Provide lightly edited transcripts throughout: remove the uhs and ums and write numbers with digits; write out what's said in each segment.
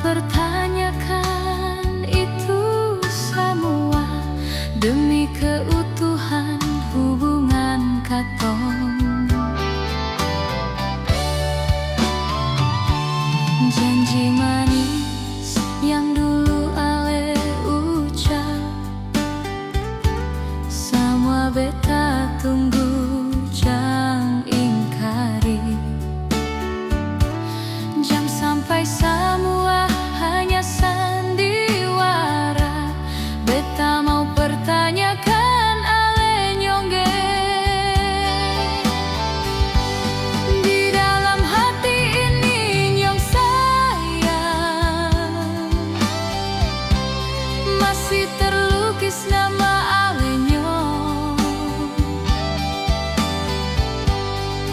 pertanyakan itu semua demi keutuhan hubungan katong. Janji manis yang dulu ale ucap, semua beta tunggu jang ingkari. Jam sampai semua hanya sandiwara, beta mau pertanyakan ale nyongge. Di dalam hati ini nyong sayang, masih terlukis nama ale nyong.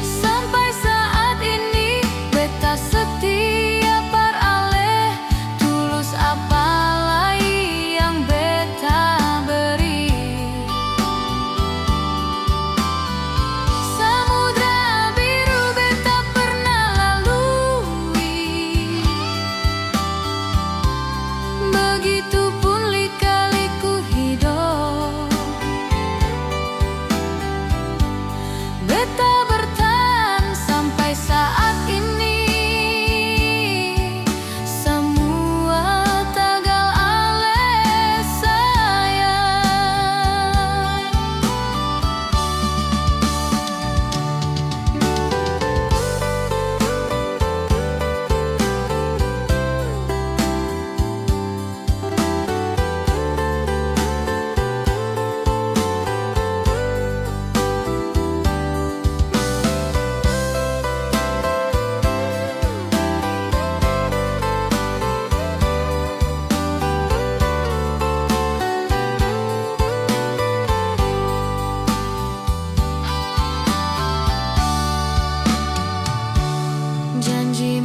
Sampai saat ini beta setia par ale, tulus apalagi yang beta beri. Samudra biru beta pernah lalui, begitupun lika-liku hidup. Beta bertahan sampai saat ini, semua tagal ale sayang. Janji